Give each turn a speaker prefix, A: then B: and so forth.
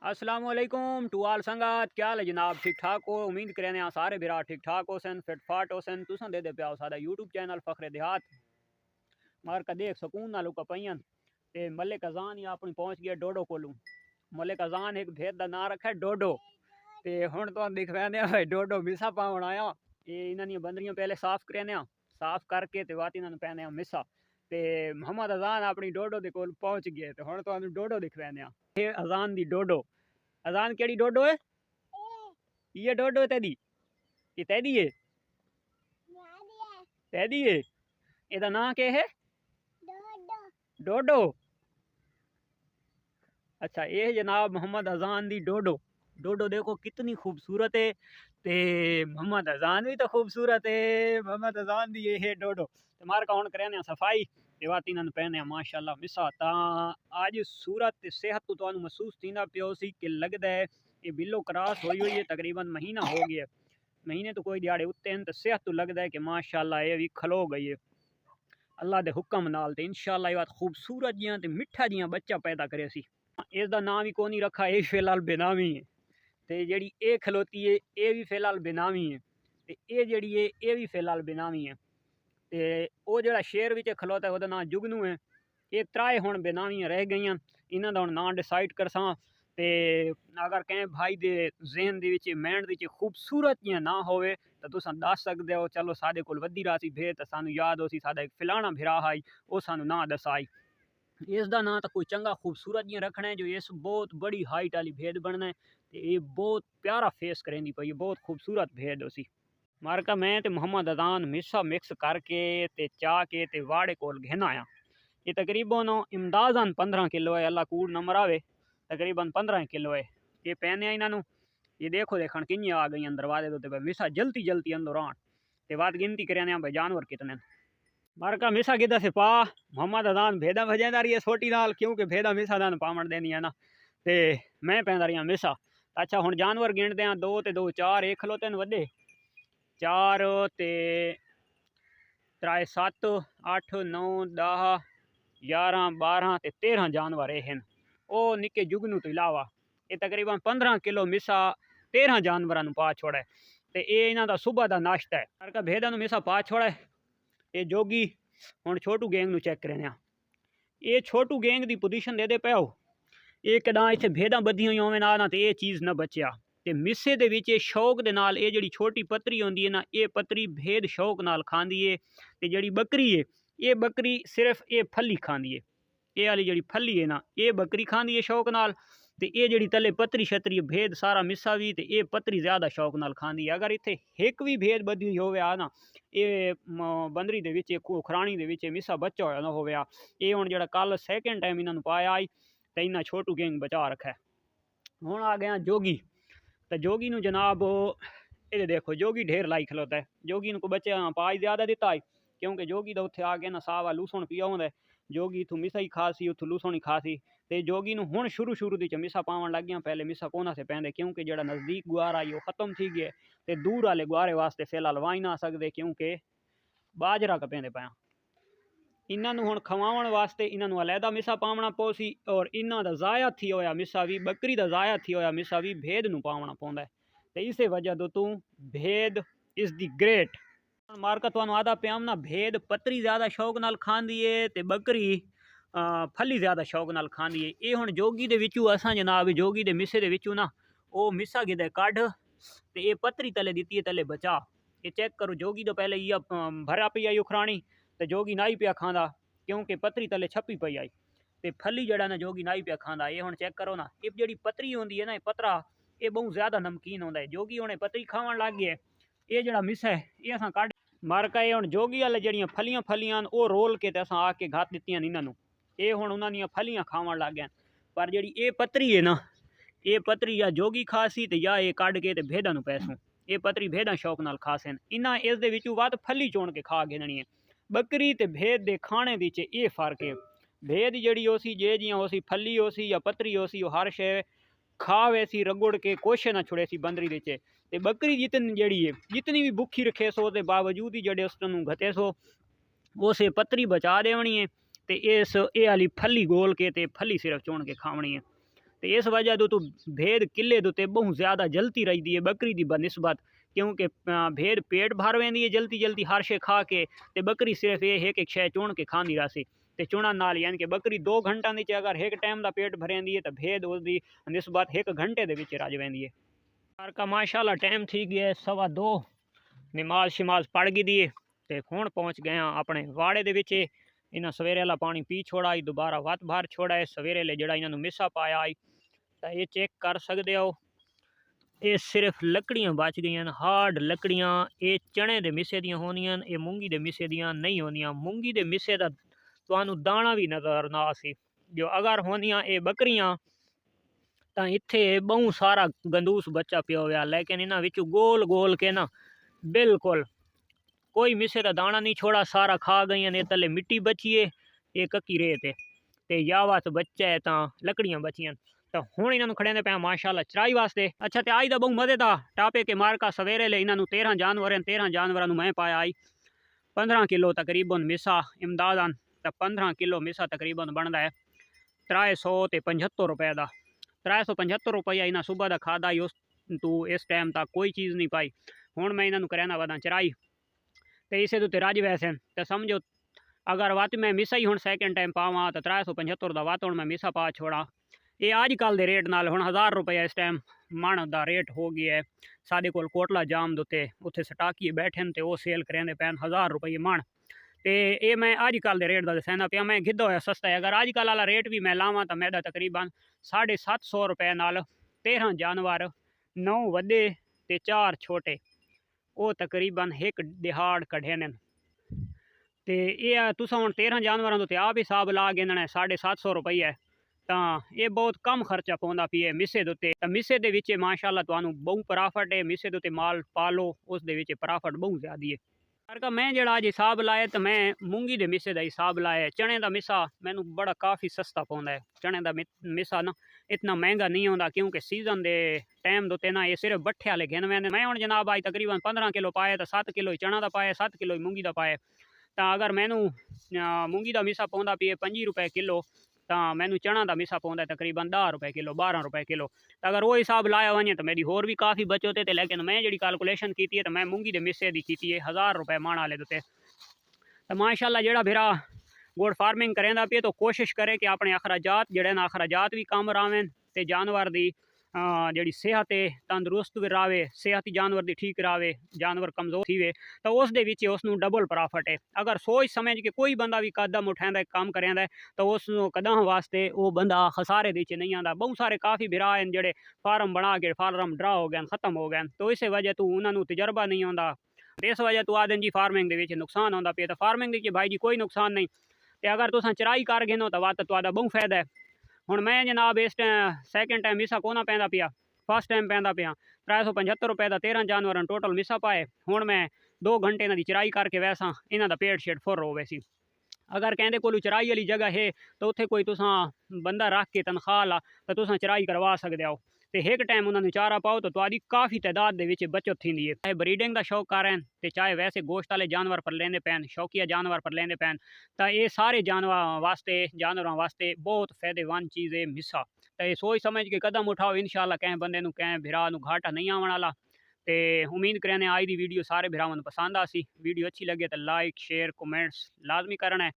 A: अस्सलाम वालेकुम टू आल संगत, क्या हाल है जनाब? ठीक ठाक हो? उम्मीद करें हैं सारे बिरा ठीक ठाक हो सन, फिट फाट हो सन। तुसा दे पिया सादा यूट्यूब चैनल फखरे देहात मार का देख सकून नालू कपैन ते मलिक अजान ही अपनी पहुंच गया डोडो कोलू। मलिक अजान एक भेद का ना रखा डोडो ते हुण तो दिख रहे डोडो मिसा पावन आया। ये इन्होंने बंदरियां पहले साफ करने साफ करके ते वात इन्होंने पहने मिसा ते मोहम्मद अजान अपनी डोडो दे कोल पहुंच गए ते हुण तो डोडो दिख रहे अजान दी डोडो। अजान केड़ी डोडो है? ये डोडो तेदी ये तेदी है तेदी है एदा नाम के है? डोडो। अच्छा ये जनाब मोहम्मद अजान दी डोडो। डोडो देखो कितनी खूबसूरत है ते मोहम्मद अजान भी तो खूबसूरत है। मोहम्मद अजान दी ये है डोडो। मार का हुण करने सफाई ते वात इन्हन पहने माशाअल्लाह मिसा ता आज सूरत ते सेहत तो तुहानू महसूस थींदा पियो सी कि लगदा है ये बिलो क्रॉस हुई है तकरीबन महीना हो गया। महीने तो कोई दिहाड़े उत्ते तो सेहत तो लगता है कि माशाअल्लाह ये भी खलो गई है अल्लाह के हुक्म नाल ते इंशाअल्लाह ये बात खूबसूरत जियां ते मिठा जियां बच्चा पैदा करे सी। इसका नाम भी कोनी रखा ये फिलहाल बेनामी है ते जेड़ी ए खलोती है ये भी फिलहाल बेनामी है ते ये जेड़ी है ये भी फिलहाल बेनामी है ते वो जेड़ा शेर विच खलोता है ओदा नाम जुगनू है। ये त्राए हुण बेनामियां रह गई इन्हां दा हुण नाम डिसाइड करसां ते अगर कहें भाई दे ज़हन दे विच माइंड दे विच खूबसूरत जियां ना होवे तो तुसां दस सकदे हो चलो साडे कोल वधी रहा सी भेद ते सानू याद हो सी साडा एक फिलाना भिरा हाई वो सानू ना दसाई। इसका ना तो कोई चंगा खूबसूरत जियां रखना है जो इस बहुत बड़ी हाइट वाली भेद बनना है ते ये बहुत प्यारा फेस करेंदी पई बहुत खूबसूरत भेद उसी। मारका मैं ते मोहम्मद अजान मिसा मिक्स करके ते चा के ते वाड़े कोल घेना आया। ये तकरीबन इमदाजन 15 किलो है अल्लाह कूड़ नंबर आवे तकरीबन 15 किलो है। ये पहने इन्हों ये देखो देखन कि आ गई अंदर वादे तो मिसा जल्दी जल्दी अंदर आन ते बात गिनती करें भाई जानवर कितने मारका मिसा किदा से पा मोहम्मद अजान भेदा भजेंदा रही है छोटी नाल क्योंकि भेदा मिसा दान पावण देनी है ना ते मैं पैंदा रही मिसा। अच्छा हुण जानवर गिनते हैं 2 ते 2 4 एक खलोते न वड्डे 4 ते 3 7 8 9 10 11 12 ते 13 जानवर हैं वो निके जुगनू तो इलावा ये तकरीबन 15 किलो मिसा 13 जानवर पा छोड़ा है तो ये इन्हों का सुबह का नाश्ता है। हर का भेदा मिसा पा छोड़ा है ये जोगी हुण छोटू गैंग चेक करें ये छोटू गैंग की पोजीशन दे पे हो ये कदा इतने भेदा बधी हुई होवे ना तो ये चीज़ न बचिया ते मिस्से दे विच शौक दे नाल ये जिहड़ी छोटी पतरी होंदी है ना ये पतरी भेद शौक नाल खांदी है ते जिहड़ी बकरी है ये बकरी सिर्फ ये फली खांदी है ये वाली जिहड़ी फली है ना ये बकरी खांदी है शौक नाल ते ये जिहड़ी तले पतरी छतरी भेद सारा मिस्सा भी ते ये पतरी ज़्यादा शौक नाल खांदी है। अगर इत्थे एक भी भेद बधी हुई होवे आ ना ये बंदरी दे विच खुराणी दे विच मिस्सा बच्चा होया ना होवे आ ये हुण जिहड़ा कल सैकेंड टाइम इन्हां नूं पाया आई ते इन्हां छोटू गैंग बचा रखा है। हुण आ गया जोगी तो जोगी नूं जनाब ये देखो जोगी ढेर लाई खलोता है जोगी को बच्चे पाई ज़्यादा दिता है क्योंकि जोगी तो उत्थे आके ना सावा लूसण पिया होंदा है जोगी इथों मिसा ही खासी उथों लूसण ही खासी ते जोगी नूं हुण शुरू दी मिसा पावन लग गया पहले मिसा कोना से पैंदे क्योंकि जो नज़दीक गुआर आई वो खत्म थी गया ते दूर वाले गुआरे वास्ते फिलहाल वाई ना सकते क्योंकि बाजरा कपेंदे पाया इन्हों हुण खवाउण वास्ते इन्हों अलहदा मिसा पावना पोसी और इन्हों का ज़ाया थी होया मिसा भी बकरी का ज़ाया थी होया मिसा भी भेद नूं पावना पौंदा है तो इस वजह तो तू भेद इज़ दी ग्रेट मारका तुहानू आदा प्याम ना भेद पतरी ज़्यादा शौक नाल खांदी है ते बकरी फली ज़्यादा शौक नाल खांदी है। ये हुण जोगी दे विचू असां जनाब जोगी दे मिसे दे विचू ना वो मिसा गिदे कढ ते ये पतरी तले दिती है तले बचा ये चेक करो जोगी तो पहले ये भरा पी आई उखराणी तो जोगी नाई पिया खांदा क्योंकि पतरी तले छपी पई आई ते फली जड़ा ना जोगी नाई पिया खांदा ये हुण चेक करो ना ये जिहड़ी पतरी होंदी है ना ये पतरा ये बहुत ज़्यादा नमकीन होंदा है जोगी हुणे पतरी खावन लग गए ये जिहड़ा मिसा है ये असां कढ मारका ये हुण जोगी वाले जड़ियाँ फलियां फलियां वो रोल के असां आके घात दित्तियां इन्हां नूं ये हुण उन्हां दीयां फलियां खावन लग गए पर जिहड़ी ये पतरी है ना ये पतरी या जोगी खासी ते या ये कढ के ते भेदां नूं पैसूं ये पतरी भेदां शौक नाल खासन इन्हां इस दे विचों वध फली चुन के खा गिननी है। बकरी ते भेद दे खाने विच ये फर्क है भेद जिहड़ी होसी जे जियां होसी फली होसी या पतरी होसी हर शय खा वैसी रगुड़ के कोशे ना छुड़े सी बंदरी दे ते बकरी जितनी जड़ी है जितनी भी भुखी रखे सो ते बावजूद ही जड़े उसनूं घटे सो उसे पतरी बचा देवनी है ते इस ये वाली फली गोल के ते फली सिर्फ चुन के खावनी है तो इस वजह तो भेद किले ते बहुत ज़्यादा जलती रही है बकरी की बनस्बत, क्योंकि भेद पेट भर वेंदी है जल्दी जल्दी हर शे खा के, ते बकरी सिर्फ ये एक शे चुन के खाती रहसी। ते चुनन नाल यानी कि बकरी 2 घंटा नीचे अगर एक टाइम का पेट भरेंदी है तो भेद उसकी निस्बत 1 घंटे के विच रज वेंदी है। घर का माशाल्लाह टाइम थी गया 2:15, नमाज शमाज पढ़ गई दी ते हुण पहुँच गए अपने वाड़े दे विच। इन्हें सवेरे वाला पानी पी छोड़ा, दोबारा वत भर छोड़ा है, सवेरे ले जड़ा इन्होंने मिसा पाया आई तो ये चेक कर सकते हो। ये सिर्फ लकड़ियाँ बच गई, हार्ड लकड़ियाँ। ये चने के मिसे दियाँ होनियां, ये मूंगी के मिसे दियाँ नहीं होनियां। मूंगी के मिसे का तुहानू दाना भी नज़र ना आसी। जो अगर होनियां ये बकरियाँ तो इत्थे बहुत सारा गंदूस बच्चा पिया हुआ, लेकिन इन्हों विचों गोल गोल के ना बिल्कुल कोई मिसे का दाना नहीं छोड़ा, सारा खा गई ने। तले मिट्टी बची है, ये कक्की रेत है, ते यावत बच्चा है तो लकड़ियाँ बचियां। तो हुण इन्होंने खड़े पे माशाल्लाह चराई वास्ते। अच्छा तो आई तो बहुत मजे था टापे के मारका सवेरे ले इन्होंने 13 जानवर हैं, 13 जानवरों मैं पाया आई 15 किलो तकरीबन मिसा इमदादन। तो 15 किलो मिसा तकरीबन बनता है 375 रुपए का। 375 रुपया इन्हें सुबह का खादा ही उस तू इस टाइम तक कोई चीज़ नहीं पाई। हुण मैं इन्होंने करना वदा चराई तो इसे तो रज वैसे तो समझो अगर वत मैं मिसा ही हूँ सैकेंड टाइम पावा तो 375 का वत हूँ मैं मिसा पा छोड़ा। ये अजकल के रेट नाल हुण 1000 रुपया इस टाइम मन का रेट हो गया है। साढ़े कोल कोटला जाम दे उत्थे सटाकी बैठे तो वो सेल करेंदे पैन 1000 रुपये मन। तो ये मैं अजकल के रेट का दसना पिया, मैं गिद्धा होया सस्ता है। अगर अजकल वाला रेट भी मैं लावा तो मेरा तकरीबन 750 रुपये नाल 13 जानवर 9 वड्डे ते 4 छोटे वो तकरीबन एक दिहाड़ कढ़े ने। तो ये तुस हूँ 13 जानवरों तो आप हिसाब ला गिनना 750 रुपये है तो ये बहुत कम खर्चा पौंदा पिए मिसे दे। मिसे दे विच माशाल्लाह तुहानू बहुत प्रॉफिट है, मिसे दे माल पालो उस दे विच प्रॉफिट बहुत ज़्यादा है। घर का मैं जड़ा अज हिसाब लाया तो मैं मूंगी के मिसे का हिसाब लाया। चने का मिसा मैनू बड़ा काफ़ी सस्ता पौंदा है। चने का मिसा ना इतना महंगा नहीं आता क्योंकि सीजन के टाइम दोते ना ये सिर्फ बट्ठे वाले गिन वैंदे। मैं हूँ जनाब आज तकरीबन 15 किलो पाए तो 7 किलो चना का पाए, 7 किलो मूंगी का पाए। तो अगर मैनू मूंगी का मिसा पौंदा पिए 25 रुपए किलो तो मैनू चना का मिसा पौंदा तकरीबन 10 रुपए किलो, 12 रुपए किलो। तो अगर वो हिसाब लाया वजे तो मेरी होर भी काफ़ी बचत है। लेकिन मैं जी कैलकुलेशन की है तो मैं मूंगी के मिसे की है 1000 रुपए मन वाले दोते। तो माशाल्लाह जड़ा फिर गुड़ फार्मिंग करेंदा पे तो कोशिश करे कि अपने अखराजात जड़े ना अखराजात भी कम रावें तो जानवर की जी सेहत है तंदुरुस्त भी रहे, सेहत जानवर की ठीक रहे, जानवर कमजोर थी वे तो उस डबल प्रॉफिट है। अगर सोच समझ के कोई बंदा भी कदम उठांदा काम करेंदा तो उस कदम वास्ते वो बंदा खसारे दे नहीं आता। बहुत सारे काफ़ी बिरा हैं जोड़े फार्म बना के फार्म ड्रा हो गए खत्म हो गए, तो इस वजह तो उन्होंने तजर्बा नहीं आता। इस वजह तो आदन जी फार्मिंग के नुकसान आता पे। तो फार्मिंग के भाई जी कोई नुकसान नहीं। तो अगर तुस चराई कर गिनो तो वह तो बहुत फायदा है। हुण मैं जनाब इस सैकेंड टाइम मिसा कोना पैंदा पिया, फर्स्ट टाइम पैंदा पिया 375 रुपए का 13 जानवर टोटल मिसा पाए। हुण मैं 2 घंटे इन्हों की चराई करके वैसा इन्हों का पेट शेट फुर हो वैसी। अगर कहते कोई चराई वाली जगह है तो उत्थे कोई तुसा बंदा रख के तनख्वाह ला तो तुसा चराई करवा सकते हो। तो एक टाइम उन्होंने चारा पाओ तो तुहाडी काफ़ी तादाद के बचत थी है। चाहे ब्रीडिंग का शौक करें तो चाहे वैसे गोश्त वाले जानवर पर लेंदे पैन, शौकिया जानवर पर लेंदे पैन, तो ये सारे जानवरों वास्ते बहुत फायदेमंद चीज़ है मिसा। तो ये सोच समझ के कदम उठाओ, इंशाल्लाह कहीं बंदे कहीं भिरा घाटा नहीं आने वाला। तो उम्मीद करें आज की वीडियो सारे भिरावां पसंद आसी। वीडियो अच्छी लगे तो लाइक शेयर कमेंट्स लाजमी करना है।